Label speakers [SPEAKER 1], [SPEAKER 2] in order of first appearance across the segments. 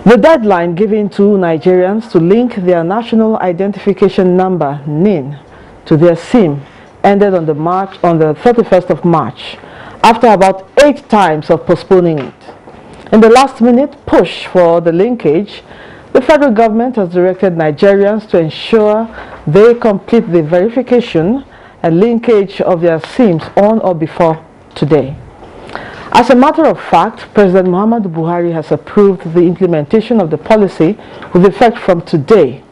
[SPEAKER 1] The deadline given to Nigerians to link their National Identification Number (NIN) to their SIM ended on the 31st of March, after about 8 times of postponing it. In the last-minute push for the linkage, the federal government has directed Nigerians to ensure they complete the verification and linkage of their SIMs on or before today. As a matter of fact, President Muhammadu Buhari has approved the implementation of the policy with effect from today,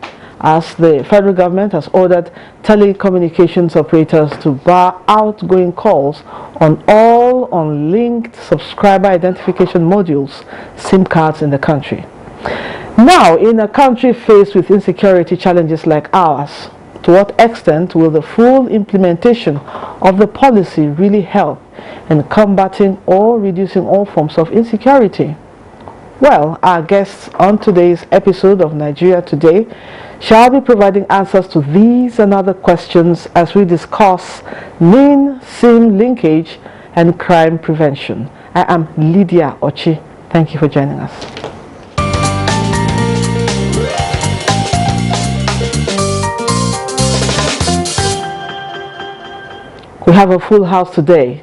[SPEAKER 1] as the federal government has ordered telecommunications operators to bar outgoing calls on all unlinked subscriber identification modules, SIM cards in the country. Now, in a country faced with insecurity challenges like ours, to what extent will the full implementation of the policy really help in combating or reducing all forms of insecurity? Well, our guests on today's episode of Nigeria Today shall be providing answers to these and other questions as we discuss NIN, SIM linkage and crime prevention. I am Lydia Ochi. Thank you for joining us. We have a full house today.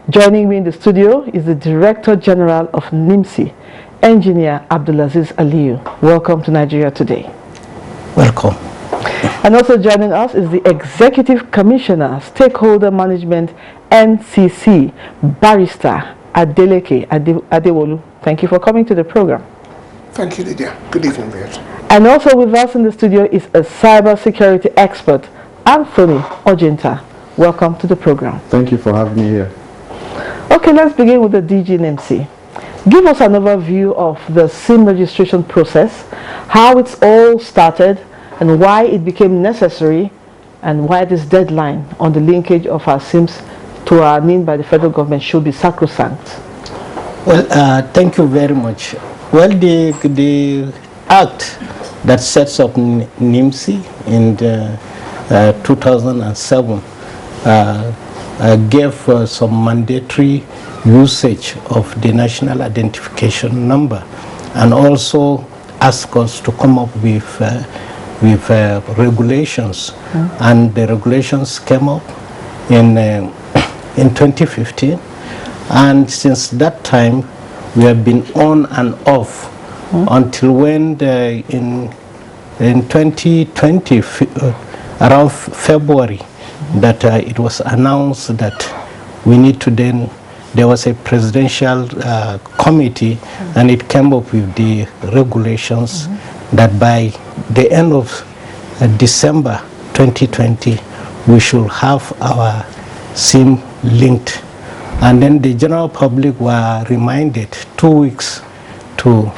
[SPEAKER 1] Joining me in the studio is the Director General of NIMSI, Engineer Abdulaziz Aliyu. Welcome to Nigeria Today.
[SPEAKER 2] Welcome.
[SPEAKER 1] And also joining us is the Executive Commissioner, Stakeholder Management, NCC, Barrister Adeleke Adewolu. Thank you for coming to the program.
[SPEAKER 3] Thank you, Lydia. Good evening, viewers.
[SPEAKER 1] And also with us in the studio is a cybersecurity expert, Anthony Ojinta. Welcome to the program.
[SPEAKER 4] Thank you for having me here.
[SPEAKER 1] Okay, let's begin with the DG NIMSI. Give us an overview of the SIM registration process, how it's all started, and why it became necessary, and why this deadline on the linkage of our SIMs to our NIN by the federal government should be sacrosanct.
[SPEAKER 2] Well, thank you very much. Well, the act that sets up NIMSI in 2007 gave some mandatory usage of the national identification number, and also asked us to come up with regulations. And the regulations came up in 2015, and since that time we have been on and off until when in 2020 around February that it was announced that we need to then, there was a presidential committee, and it came up with the regulations that by the end of December 2020 we should have our SIM linked. And then the general public were reminded 2 weeks to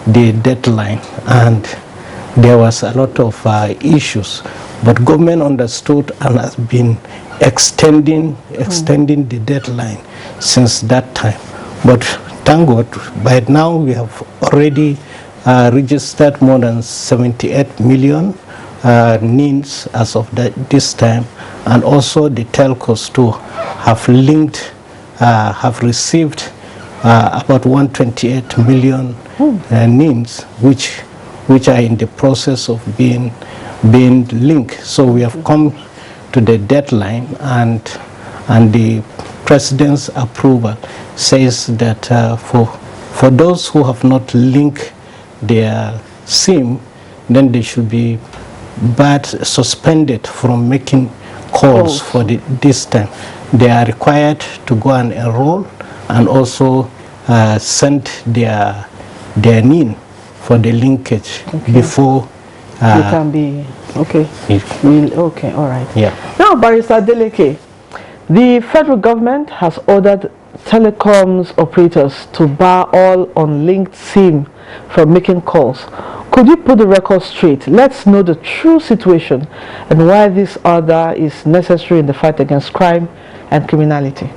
[SPEAKER 2] the deadline, and there was a lot of issues. But government understood and has been extending the deadline since that time. But thank God, by now we have already registered more than 78 million NINs as of this time, and also the telcos too have linked, have received about 128 million NINs, which are in the process of being linked. So we have come to the deadline, and the President's approval says that for those who have not linked their SIM, then they should be suspended from making calls for this time. They are required to go and enroll and also send their NIN for the linkage before
[SPEAKER 1] you can be okay. Okay, all right.
[SPEAKER 2] Yeah.
[SPEAKER 1] Now, Barrister Adeleke, the federal government has ordered telecoms operators to bar all unlinked SIM from making calls. Could you put the record straight? Let's know the true situation and why this order is necessary in the fight against crime and criminality.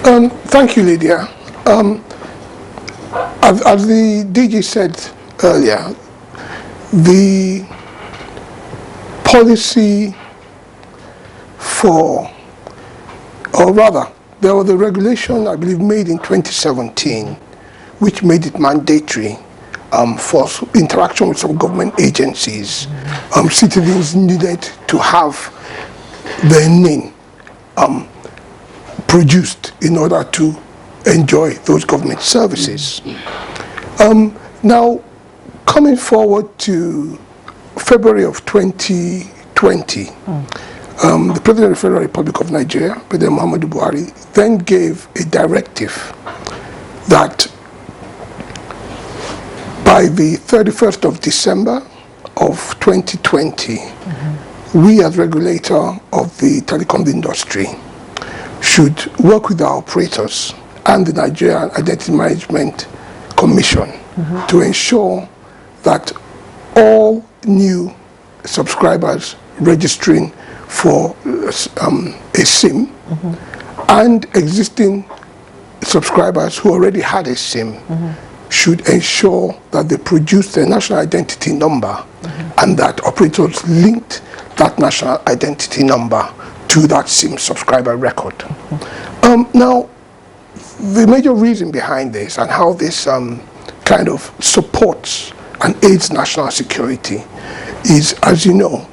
[SPEAKER 3] Thank you, Lydia. As the DG said earlier, the policy or rather, there was a regulation, I believe, made in 2017, which made it mandatory for interaction with some government agencies, citizens needed to have their NIN produced in order to enjoy those government services. Now, coming forward to February of 2020, the President of the Federal Republic of Nigeria, President Muhammadu Buhari, then gave a directive that by the 31st of December of 2020, we as regulator of the telecom industry should work with our operators and the Nigerian Identity Management Commission to ensure that all new subscribers registering for a SIM and existing subscribers who already had a SIM should ensure that they produce their national identity number and that operators linked that national identity number to that SIM subscriber record. Now, the major reason behind this and how this kind of supports and aids national security is, as you know,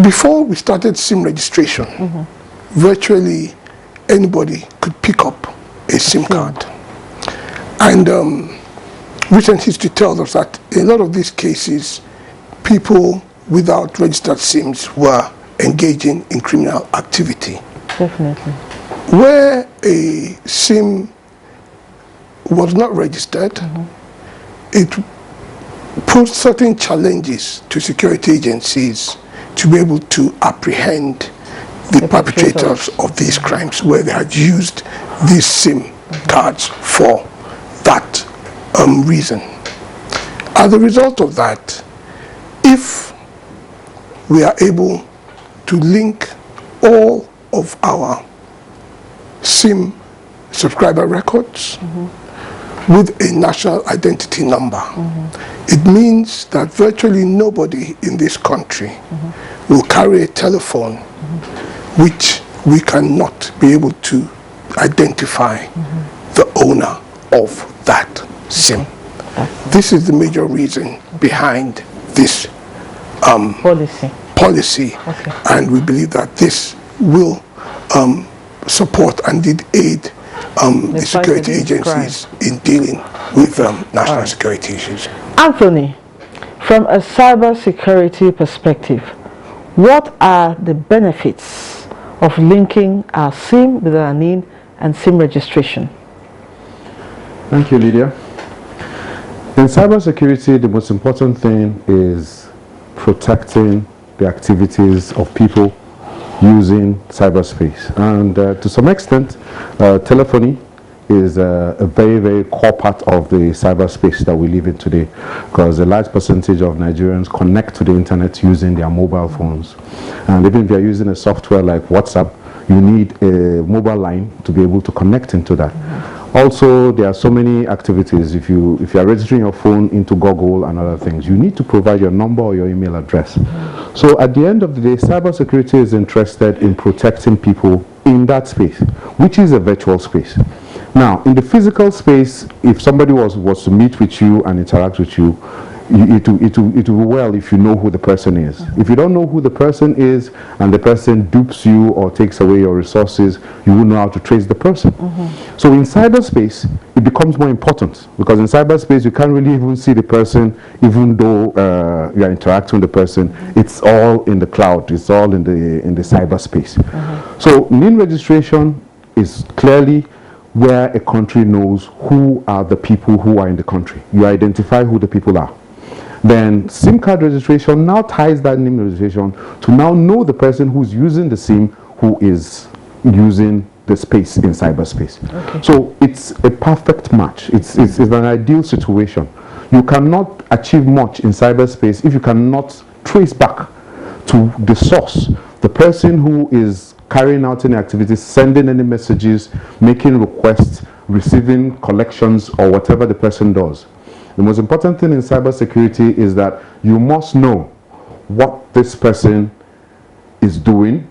[SPEAKER 3] before we started SIM registration, virtually anybody could pick up a SIM card. And recent history tells us that in a lot of these cases, people without registered SIMs were engaging in criminal activity.
[SPEAKER 1] Definitely.
[SPEAKER 3] Where a SIM was not registered, it posed certain challenges to security agencies to be able to apprehend the perpetrators of these crimes where they had used these SIM cards for that reason. As a result of that, if we are able to link all of our SIM subscriber records with a national identity number, it means that virtually nobody in this country will carry a telephone which we cannot be able to identify the owner of that SIM. This is the major reason behind this policy. And we believe that this will support and indeed aid the security agencies in dealing with national security issues.
[SPEAKER 1] Anthony, from a cyber security perspective, what are the benefits of linking our SIM with our NIN and SIM registration?
[SPEAKER 4] Thank you, Lydia. In cybersecurity, the most important thing is protecting the activities of people using cyberspace. And to some extent, telephony is a very, very core part of the cyberspace that we live in today, because a large percentage of Nigerians connect to the internet using their mobile phones. And even if you're using a software like WhatsApp, you need a mobile line to be able to connect into that. Also, there are so many activities. If you are registering your phone into Google and other things, you need to provide your number or your email address. So at the end of the day, cybersecurity is interested in protecting people in that space, which is a virtual space. Now, in the physical space, if somebody was to meet with you and interact with you, it will be well if you know who the person is. If you don't know who the person is and the person dupes you or takes away your resources, you won't know how to trace the person. So in cyberspace, it becomes more important, because in cyberspace you can't really even see the person, even though you are interacting with the person. It's all in the cloud. It's all in the cyberspace. So NIN registration is clearly where a country knows who are the people who are in the country. You identify who the people are. Then SIM card registration now ties that NIN registration to now know the person who's using the SIM, who is using the space in cyberspace. So it's a perfect match. It's an ideal situation. You cannot achieve much in cyberspace if you cannot trace back to the source, the person who is carrying out any activities, sending any messages, making requests, receiving collections, or whatever the person does. The most important thing in cybersecurity is that you must know what this person is doing,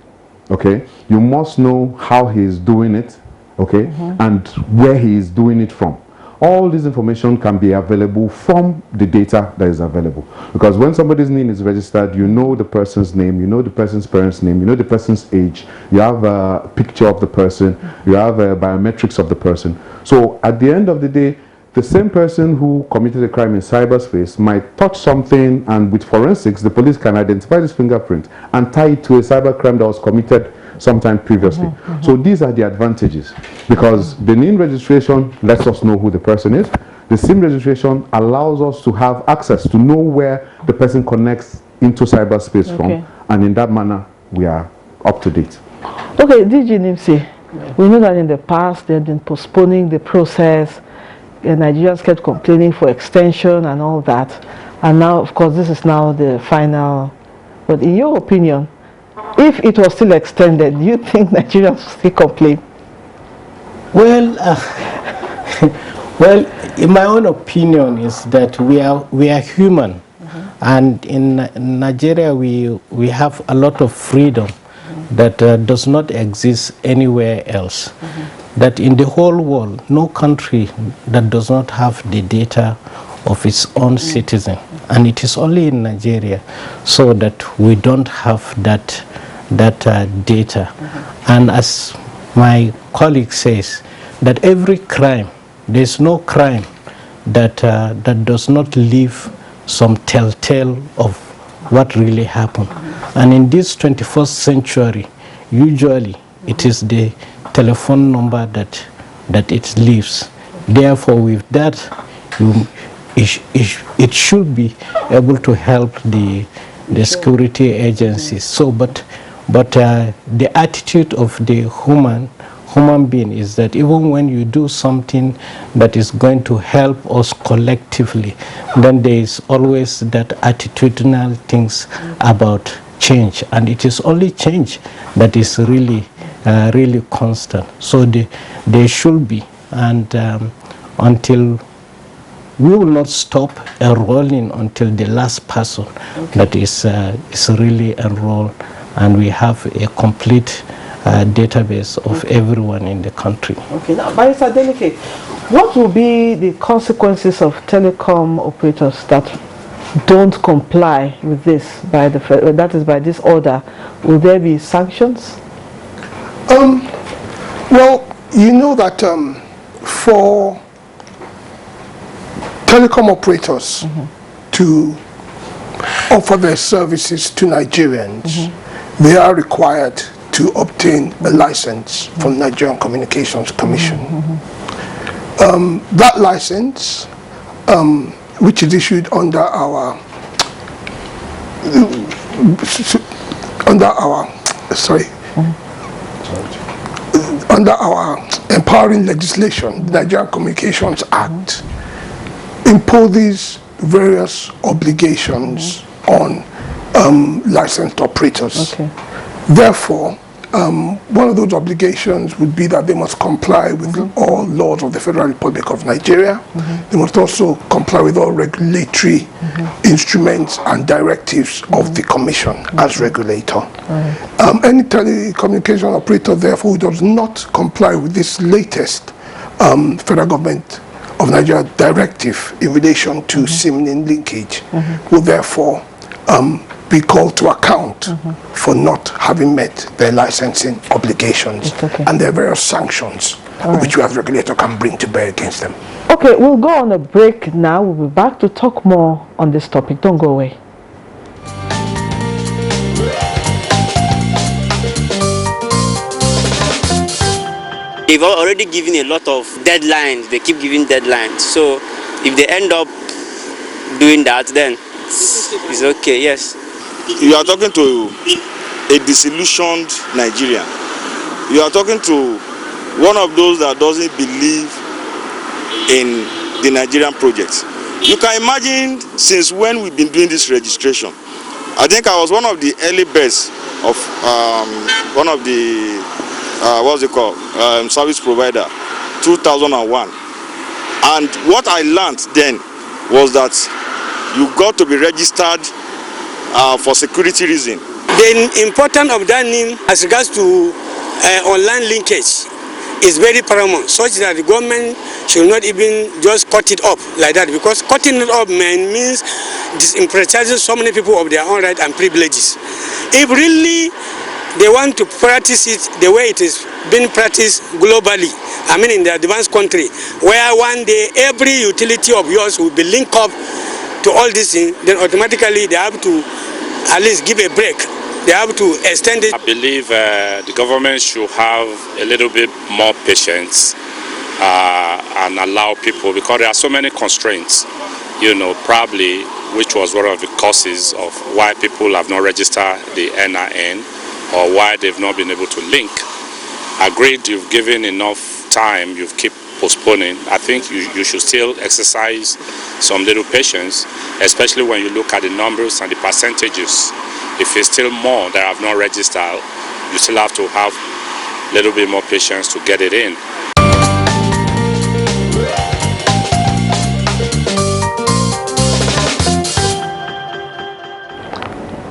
[SPEAKER 4] okay? You must know how he is doing it, okay, and where he is doing it from. All this information can be available from the data that is available. Because when somebody's name is registered, you know the person's name, you know the person's parents' name, you know the person's age, you have a picture of the person, you have biometrics of the person. So at the end of the day, the same person who committed a crime in cyberspace might touch something, and with forensics, the police can identify this fingerprint and tie it to a cyber crime that was committed sometime previously. So these are the advantages, because the NIN registration lets us know who the person is. The SIM registration allows us to have access to know where the person connects into cyberspace from, and in that manner we are up to date.
[SPEAKER 1] Okay, DG Nimsi, we know that in the past they have been postponing the process. The Nigerians kept complaining for extension and all that, and now of course this is now the final. But in your opinion, if it was still extended, do you think Nigerians will still complain?
[SPEAKER 2] Well, well, in my own opinion is that we are human, and in Nigeria we have a lot of freedom that does not exist anywhere else. That in the whole world, no country that does not have the data of its own citizen, and it is only in Nigeria so that we don't have that data. And as my colleague says, that every crime, there's no crime that that does not leave some telltale of what really happened. And in this 21st century, usually it is the telephone number that it leaves. Therefore, with that, it should be able to help the security agencies. So, but the attitude of the human being is that even when you do something that is going to help us collectively, then there is always that attitudinal things about change, and it is only change that is really constant. So they should be, and until we will not stop enrolling until the last person that is really enrolled, and we have a complete database of everyone in the country.
[SPEAKER 1] Okay, now, Barrister Delicate, what will be the consequences of telecom operators that don't comply with this by this order? Will there be sanctions?
[SPEAKER 3] Well, you know that for telecom operators to offer their services to Nigerians, they are required to obtain a license from Nigerian Communications Commission. That license, which is issued under our empowering legislation, the Nigerian Communications Act, imposes various obligations on licensed operators. Therefore, one of those obligations would be that they must comply with all laws of the Federal Republic of Nigeria. They must also comply with all regulatory instruments and directives of the Commission as regulator. Any telecommunication operator, therefore, who does not comply with this latest Federal Government of Nigeria directive in relation to SIM linkage will therefore be called to account for not having met their licensing obligations, and there are various sanctions which we as regulator can bring to bear against them.
[SPEAKER 1] Okay, we'll go on a break now. We'll be back to talk more on this topic. Don't go away.
[SPEAKER 5] They've already given a lot of deadlines. They keep giving deadlines. So if they end up doing that, then it's okay, yes.
[SPEAKER 6] You are talking to a disillusioned Nigerian. You are talking to one of those that doesn't believe in the Nigerian project. You can imagine since when we've been doing this registration. I think I was one of the early birds of one of the what's it called, service provider, 2001. And what I learned then was that you got to be registered for security reason.
[SPEAKER 5] The importance of that name as regards to online linkage
[SPEAKER 7] is very paramount, such that the government should not even just cut it up like that, because cutting it up means disenfranchising so many people of their own rights and privileges. If really they want to practice it the way it is being practiced globally, I mean in the advanced country, where one day every utility of yours will be linked up to all these things, then automatically they have to at least give a break. They have to extend it.
[SPEAKER 8] I believe the government should have a little bit more patience and allow people, because there are so many constraints, you know, probably, which was one of the causes of why people have not registered the NIN or why they've not been able to link. Agreed, you've given enough time, you've kept postponing. I think you should still exercise some little patience, especially when you look at the numbers and the percentages. If it's still more that have not registered, you still have to have a little bit more patience to get it in.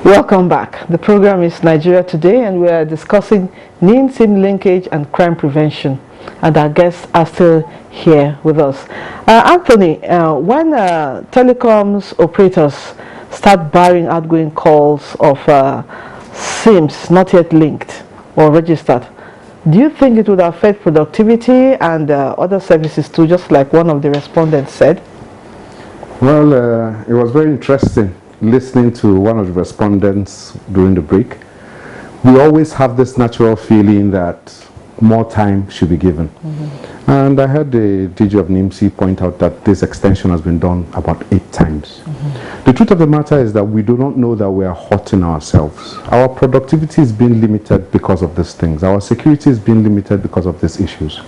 [SPEAKER 1] Welcome back. The program is Nigeria Today, and we are discussing NIN-SIM linkage and crime prevention. And our guests are still here with us. Anthony, when telecoms operators start barring outgoing calls of SIMs not yet linked or registered, do you think it would affect productivity and other services too, just like one of the respondents said?
[SPEAKER 4] Well, it was very interesting listening to one of the respondents during the break. We always have this natural feeling that more time should be given. And I heard the DG of NIMC point out that this extension has been done about 8 times. The truth of the matter is that we do not know that we are hurting ourselves. Our productivity is being limited because of these things. Our security is being limited because of these issues.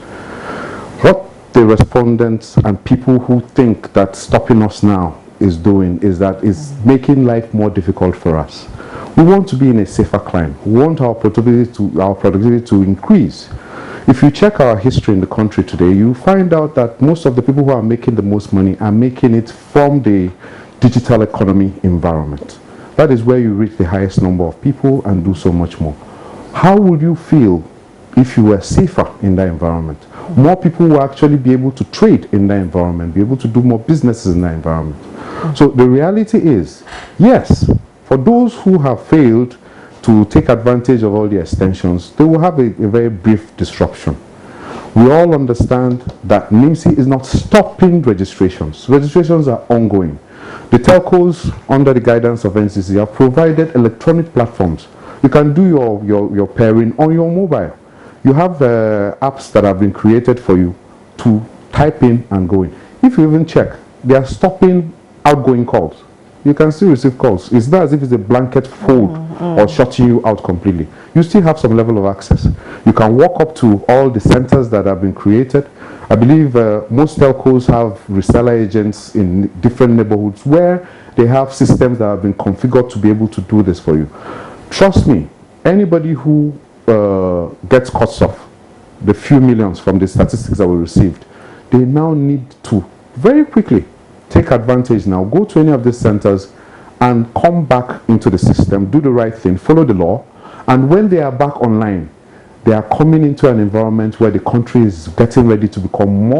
[SPEAKER 4] What the respondents and people who think that stopping us now is doing is that it's making life more difficult for us. We want to be in a safer climate. We want our productivity to increase. If you check our history in the country today, you find out that most of the people who are making the most money are making it from the digital economy environment. That is where you reach the highest number of people and do so much more. How would you feel if you were safer in that environment? More people will actually be able to trade in that environment, be able to do more businesses in that environment. So the reality is, yes, for those who have failed to take advantage of all the extensions, they will have a very brief disruption. We all understand that NIMC is not stopping registrations. Registrations are ongoing. The telcos, under the guidance of NCC, have provided electronic platforms. You can do your pairing on your mobile. You have apps that have been created for you to type in and go in. If you even check, they are stopping outgoing calls. You can still receive calls. It's not as if it's a blanket fold or shutting you out completely. You still have some level of access. You can walk up to all the centers that have been created. I believe most telcos have reseller agents in different neighborhoods where they have systems that have been configured to be able to do this for you. Trust me, anybody who gets cuts off the few millions from the statistics that we received, they now need to very quickly take advantage now, go to any of these centers and come back into the system, do the right thing, follow the law, and when they are back online, they are coming into an environment where the country is getting ready to become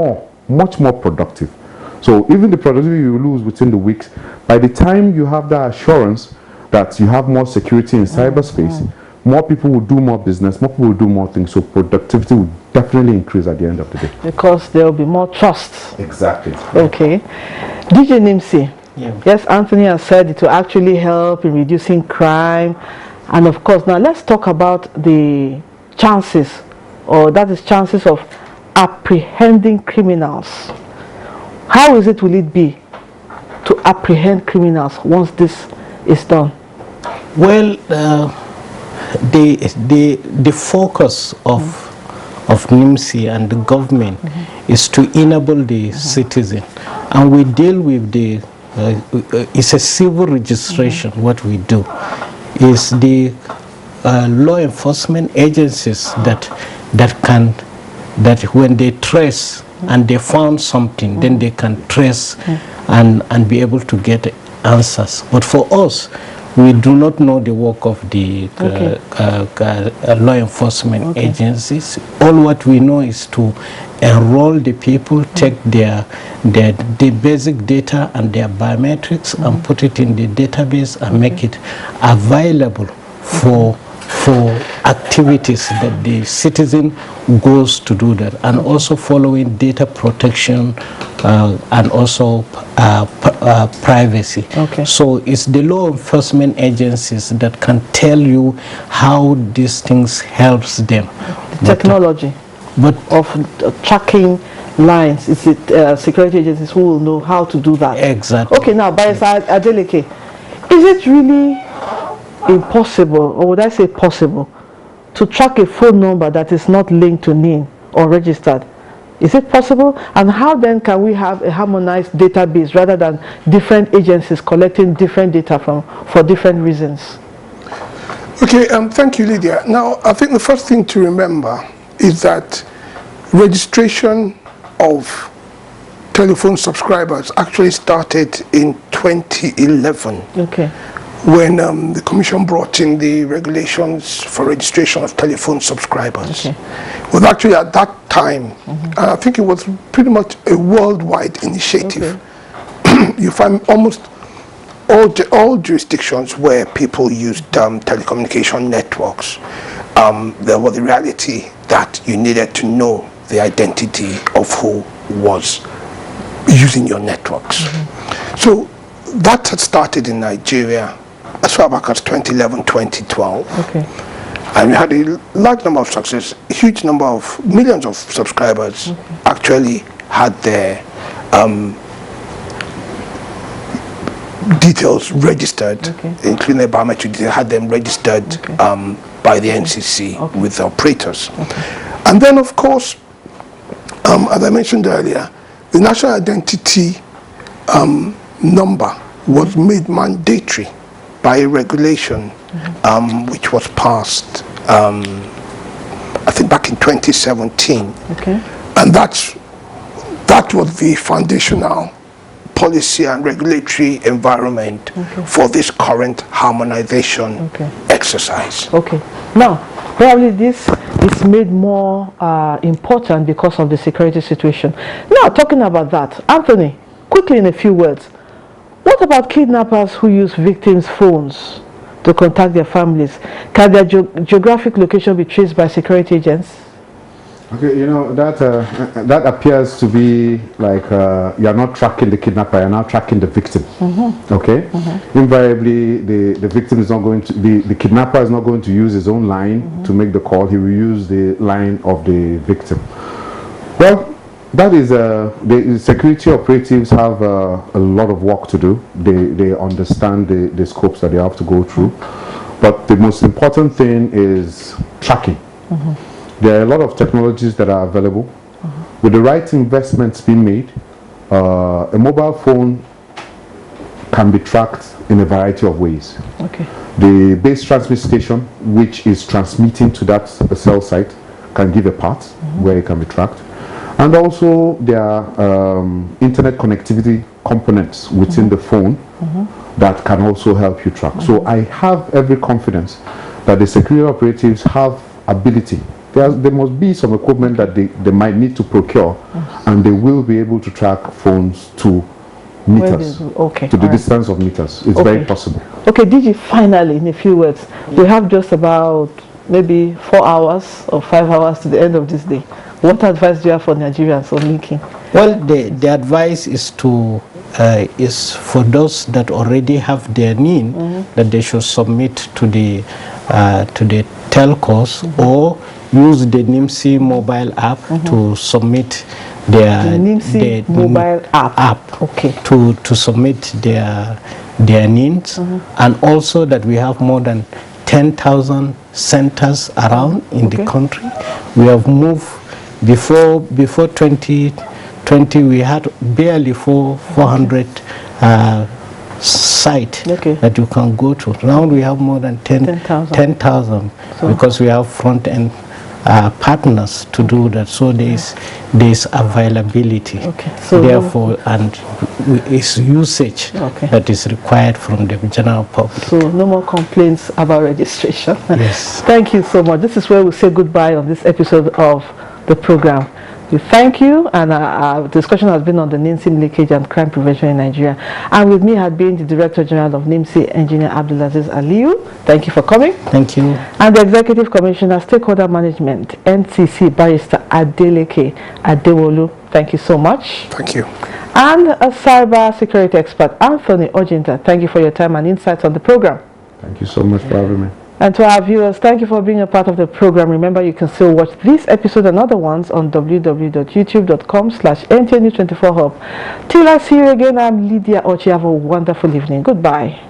[SPEAKER 4] much more productive. So even the productivity you lose within the weeks, by the time you have that assurance that you have more security in cyberspace, more people will do more business, more people will do more things, so productivity will definitely increase at the end of the day.
[SPEAKER 1] Because there will be more trust.
[SPEAKER 4] Exactly.
[SPEAKER 1] Okay. DJ NIMC,
[SPEAKER 2] Yeah.
[SPEAKER 1] yes, Anthony has said it will actually help in reducing crime. And of course, now let's talk about the chances, or that is chances of apprehending criminals. How will it be to apprehend criminals once this is done?
[SPEAKER 2] Well, the focus of NIMC and the government is to enable the citizen, and we deal with the it's a civil registration. What we do is the law enforcement agencies that when they trace and they found something, then they can trace and be able to get answers. But for us, we do not know the work of the law enforcement agencies. All what we know is to enroll the people, take the basic data and their biometrics and put it in the database and make it available for activities that the citizen goes to do that, and also following data protection and also privacy. So it's the law enforcement agencies that can tell you how these things helps them.
[SPEAKER 1] The technology of tracking lines, is it security agencies who will know how to do that?
[SPEAKER 2] Exactly.
[SPEAKER 1] Okay, now, Barrister Adeleke, is it really impossible, or would I say possible, to track a phone number that is not linked to NIN or registered? Is it possible? And how then can we have a harmonized database rather than different agencies collecting different data for different reasons?
[SPEAKER 3] Okay, thank you, Lydia. Now, I think the first thing to remember is that registration of telephone subscribers actually started in 2011.
[SPEAKER 1] Okay.
[SPEAKER 3] When the Commission brought in the regulations for registration of telephone subscribers. Okay. It was actually at that time, I think it was pretty much a worldwide initiative. Okay. You find almost all jurisdictions where people used telecommunication networks, there was the reality that you needed to know the identity of who was using your networks. So that had started in Nigeria as far back as 2011, 2012.
[SPEAKER 1] Okay.
[SPEAKER 3] And we had a large number of success, a huge number of millions of subscribers actually had their details registered, including their biometric details, had them registered by the NCC with the operators. And then, of course, as I mentioned earlier, the national identity number was made mandatory by a regulation which was passed, I think back in 2017. Okay. And that was the foundational policy and regulatory environment for this current harmonization exercise.
[SPEAKER 1] Okay. Now, probably this is made more important because of the security situation. Now, talking about that, Anthony, quickly in a few words, what about kidnappers who use victims' phones to contact their families? Can their geographic location be traced by security agents?
[SPEAKER 4] Okay, you know, that appears to be like you're not tracking the kidnapper, you're now tracking the victim. Okay? Invariably, the victim is not going to, the kidnapper is not going to use his own line to make the call. He will use the line of the victim. Well, that is, the security operatives have a lot of work to do. They understand the scopes that they have to go through. But the most important thing is tracking. There are a lot of technologies that are available. With the right investments being made, a mobile phone can be tracked in a variety of ways. Okay. The base transmit station, which is transmitting to that cell site, can give a path where it can be tracked. And also there are internet connectivity components within the phone that can also help you track. So I have every confidence that the security operatives have ability. There must be some equipment that they might need to procure, and they will be able to track phones to meters, to the distance of meters. It's very possible. Okay,
[SPEAKER 1] DG, finally, in a few words, we have just about maybe 4 hours or 5 hours to the end of this day. What advice do you have for Nigerians on linking?
[SPEAKER 2] Well, the advice is to is for those that already have their NIN that they should submit to the telcos or use the NIMC mobile app to submit their
[SPEAKER 1] NIMC mobile app. Okay.
[SPEAKER 2] To submit their NINs, and also that we have more than 10,000 centers around in the country. We have moved before 2020 we had barely 400 sites that you can go to. Now we have more than 10,000 because we have front end partners to do that. So there's availability.
[SPEAKER 1] Okay. So
[SPEAKER 2] therefore, and it's usage that is required from the general public.
[SPEAKER 1] So no more complaints about registration.
[SPEAKER 2] Yes.
[SPEAKER 1] Thank you so much. This is where we say goodbye on this episode of the program. We thank you, and our discussion has been on the NIMSI leakage and crime prevention in Nigeria. And with me had been the Director General of NIMSI, Engineer Abdulaziz Aliyu. Thank you for coming.
[SPEAKER 2] Thank you.
[SPEAKER 1] And the Executive Commissioner, Stakeholder Management, NCC, Barrister Adeleke Adewolu. Thank you so much.
[SPEAKER 3] Thank you.
[SPEAKER 1] And a cyber security expert, Anthony Ojinta. Thank you for your time and insights on the program.
[SPEAKER 4] Thank you so much for having me. And
[SPEAKER 1] to our viewers, thank you for being a part of the program. Remember, you can still watch this episode and other ones on www.youtube.com/NTNews24hub. Till I see you again, I'm Lydia Ochi. Have a wonderful evening. Goodbye.